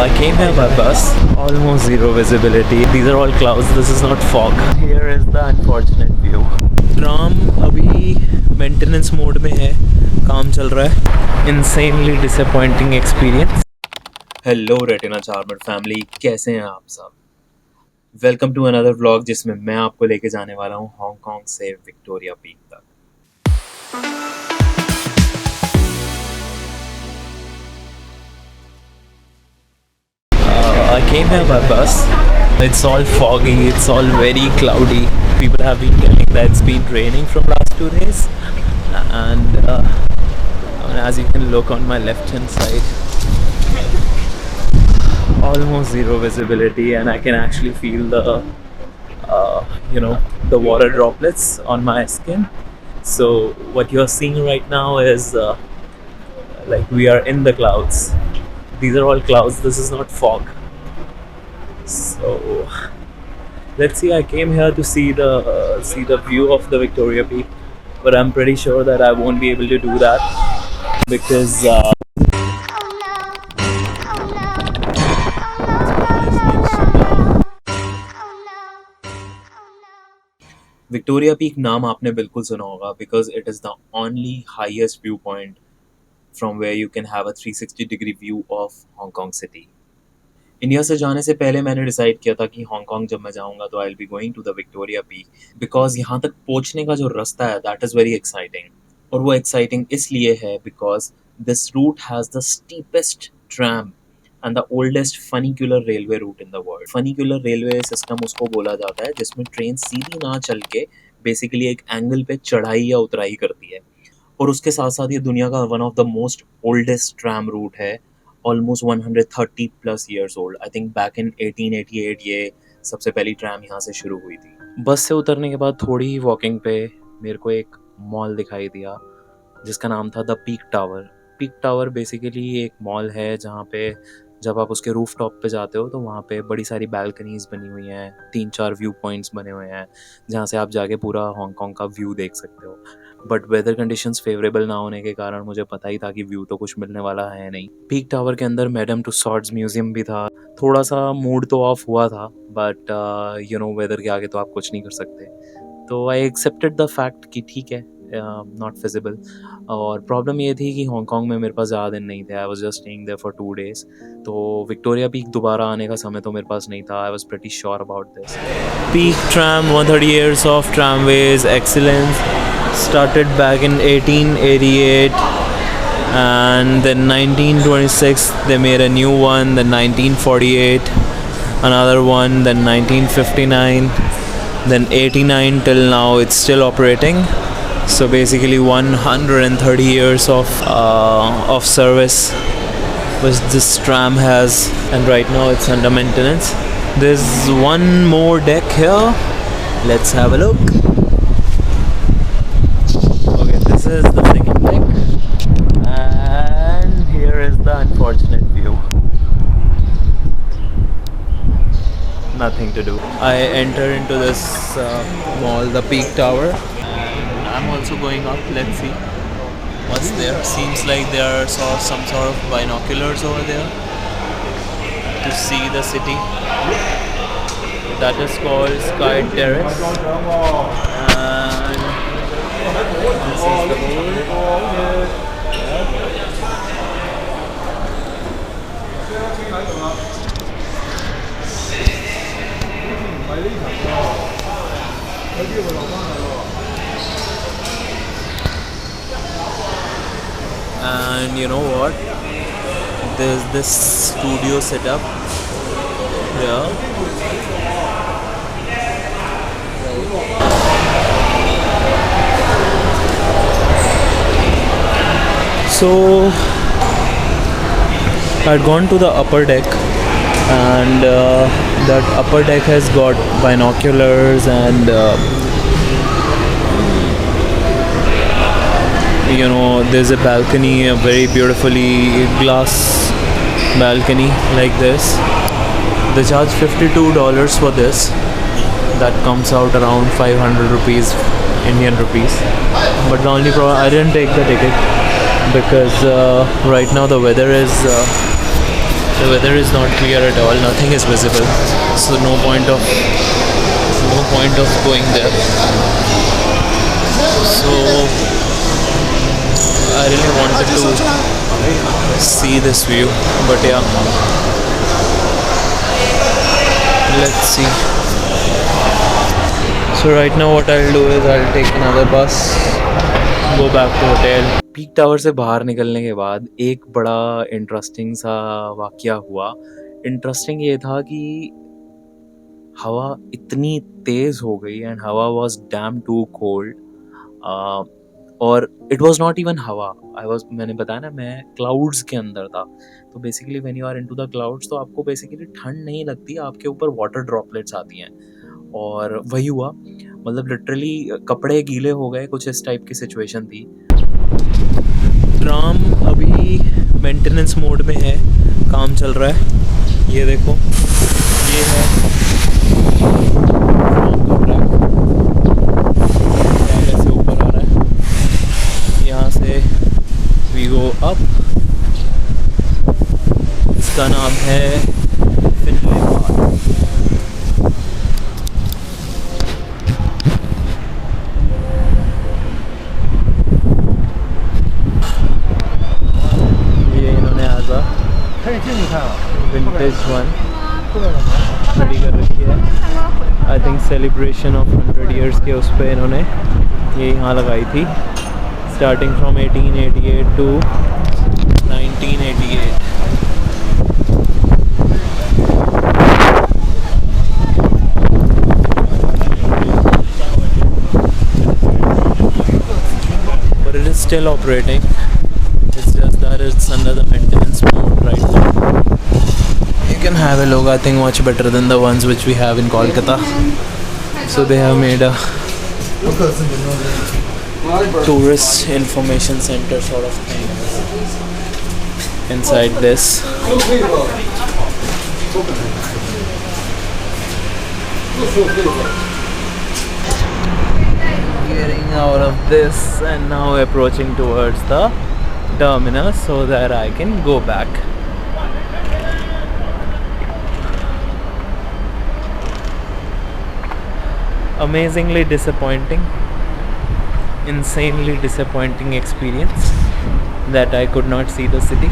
I came here by bus, almost zero visibility. These are all clouds, this is not fog. Here is the unfortunate view. Tram अभी maintenance mode में है, काम चल रहा है. Insanely disappointing experience. Hello retina charmer family, कैसे हैं आप सब? वेलकम टू अनदर व्लॉग जिसमें मैं आपको लेके जाने वाला हूँ हांगकांग से विक्टोरिया पीक तक. I came here by bus. It's all foggy, it's all very cloudy. People have been telling that it's been raining from last 2 days. And as you can look on my left hand side, almost zero visibility, and I can actually feel the the water droplets on my skin. So what you're seeing right now is like we are in the clouds. These are all clouds, this is not fog. So let's see. I came here to see the view of the Victoria Peak, but I'm pretty sure that I won't be able to do that because Victoria Peak नाम आपने बिल्कुल सुना होगा because it is the only highest viewpoint from where you can have a 360-degree view of Hong Kong city. India से जाने से पहले मैंने डिसाइड किया था कि हांगकांग जब मैं जाऊंगा तो I will be going to the Victoria Peak because यहाँ तक पहुँचने का जो रास्ता है दैट इज़ वेरी एक्साइटिंग. और वो एक्साइटिंग इसलिए है because this route has the steepest tram and the oldest funicular railway route in the world. Funicular railway system उसको बोला जाता है जिसमें ट्रेन सीधी ना चल के बेसिकली एक एंगल पे चढ़ाई या उतराई करती है. और उसके साथ साथ ये दुनिया का one of the most oldest tram route है, almost 130 plus years old. I think back in 1888 ये सबसे पहली ट्रैम यहाँ से शुरू हुई थी. बस से उतरने के बाद थोड़ी ही वॉकिंग पे मेरे को एक मॉल दिखाई दिया जिसका नाम था the peak tower. Peak tower basically एक मॉल है जहाँ पे जब आप उसके रूफ टॉप पे जाते हो तो वहाँ पे बड़ी सारी बैल्कनीज बनी हुई हैं, 3-4 व्यू पॉइंट्स बने हुए हैं जहाँ से आप जाके पूरा हांगकांग का व्यू देख सकते हो. बट वेदर कंडीशंस फेवरेबल ना होने के कारण मुझे पता ही था कि व्यू तो कुछ मिलने वाला है नहीं. पीक टावर के अंदर मैडम टू सॉर्ड्स म्यूजियम भी था. थोड़ा सा मूड तो ऑफ हुआ था बट वेदर के आगे तो आप कुछ नहीं कर सकते. तो आई एक्सेप्टेड द फैक्ट कि ठीक है, नॉट फिजिबल. और प्रॉब्लम ये थी कि हांगकांग में मेरे पास ज़्यादा दिन नहीं थे. I was just staying there for 2 days. तो विक्टोरिया पीक दोबारा आने का समय तो मेरे पास नहीं था. I was pretty sure about this. Peak Tram 130 years of tramways excellence started back in 1888 and then 1926 they made a new one, then 1948 another one, then 1959, then 89 till now it's still operating. So basically 130 years of service which this tram has, and right now it's under maintenance. There's one more deck here, let's have a look. Okay, this is the second deck and here is the unfortunate view. Nothing to do. I enter into this mall, the Peak Tower. I'm also going up. Let's see what's there. Seems like there are some sort of binoculars over there to see the city. That is called Sky Terrace. And this is the board. And you know what? There's this studio setup here. So I'd gone to the upper deck, and that upper deck has got binoculars and there's a balcony, a very beautifully glass balcony like this. They charge $52 for this. That comes out around 500 rupees, Indian rupees. But the only problem, I didn't take the ticket because right now the weather is The weather is not clear at all. Nothing is visible. So no point of going there. So I really wanted to see this view, but yeah, let's see. So right now what I'll do is I'll take another bus, go back to hotel. Peak tower से बाहर निकलने के बाद एक बड़ा interesting सा वाकया हुआ. इंटरेस्टिंग ये था कि हवा इतनी तेज़ हो गई एंड हवा वाज डैम टू कोल्ड. और इट वाज नॉट इवन हवा. मैंने बताया ना, मैं क्लाउड्स के अंदर था. तो basically when you are into the clouds, तो आपको बेसिकली ठंड नहीं लगती, आपके ऊपर वाटर ड्रॉपलेट्स आती हैं. और वही हुआ, मतलब लिटरली कपड़े गीले हो गए, कुछ इस टाइप की सिचुएशन थी. ट्राम अभी मेंटेनेंस मोड में है, काम चल रहा है. ये देखो, ये है ऐसे ऊपर आ रहा है. यहाँ से वी गो अप. इसका नाम है फिनले पार्क. विंटेज वन खड़ी कर रखी है. I think celebration of 100 years के उस पर इन्होंने ये यहाँ लगाई थी, starting from 1888 to 1988. But it is still operating. It's just that it's under the maintenance mode right now. You can have a look. I think much better than the ones which we have in Kolkata. So they have made a tourist information center sort of thing inside this. Getting out of this and now approaching towards the terminus so that I can go back. Amazingly disappointing, insanely disappointing experience that I could not see the city.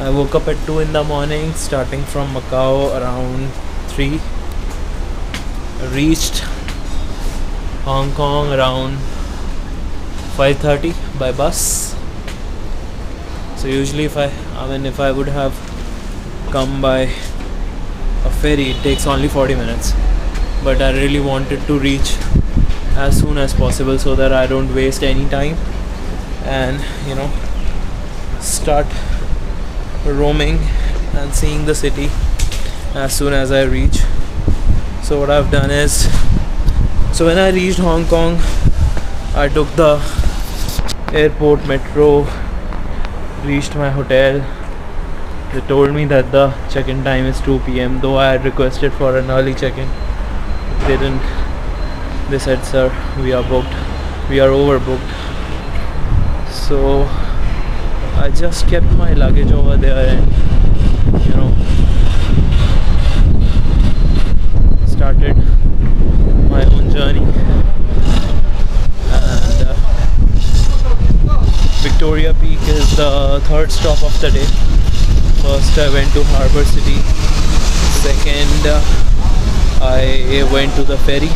I woke up at 2 in the morning, starting from Macau around 3. Reached Hong Kong around 5:30 by bus. So usually if I would have come by a ferry, it takes only 40 minutes. But I really wanted to reach as soon as possible so that I don't waste any time and, you know, start roaming and seeing the city as soon as I reach. So what I've done is, so when I reached Hong Kong, I took the airport metro, reached my hotel. They told me that the check-in time is 2 p.m. though I had requested for an early check-in. They didn't. They said, sir, we are booked. We are overbooked. So I just kept my luggage over there and, you know, started my own journey. And Victoria Peak is the third stop of the day. First I went to Harbour City. Second I went to the ferry,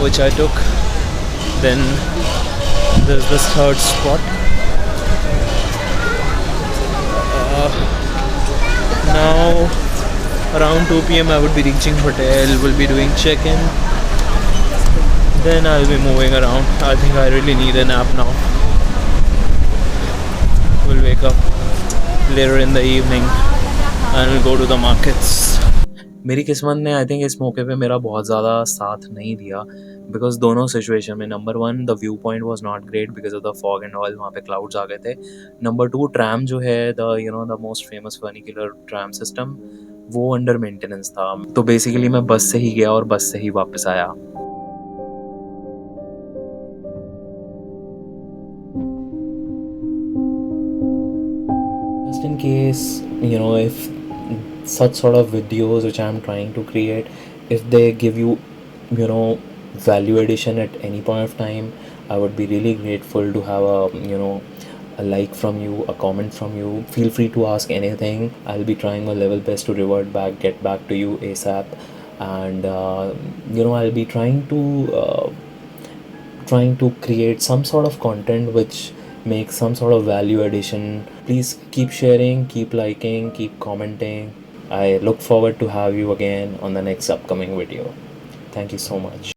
which I took. Then there's this third spot. Now around 2 p.m. I would be reaching hotel, will be doing check-in. Then I'll be moving around. I think I really need a nap now. We'll wake up later in the evening and we'll go to the markets. मेरी किस्मत ने I think इस मौके पे मेरा बहुत ज़्यादा साथ नहीं दिया, बिकॉज दोनों सिचुएशन में, number 1 the view point was not great because of the fog and all, वहाँ पे क्लाउड्स आ गए थे. नंबर 2 ट्रैम जो है, the most famous funicular tram system, वो अंडर मेंटेनेंस था. तो बेसिकली मैं बस से ही गया और बस से ही वापस आया. just in case, if such sort of videos which I'm trying to create, if they give you, you know value addition at any point of time, I would be really grateful to have a like from you, a comment from you. Feel free to ask anything. I'll be trying my level best to revert back, get back to you ASAP. And I'll be trying to create some sort of content which makes some sort of value addition. Please keep sharing, keep liking, keep commenting. I look forward to have you again on the next upcoming video. Thank you so much.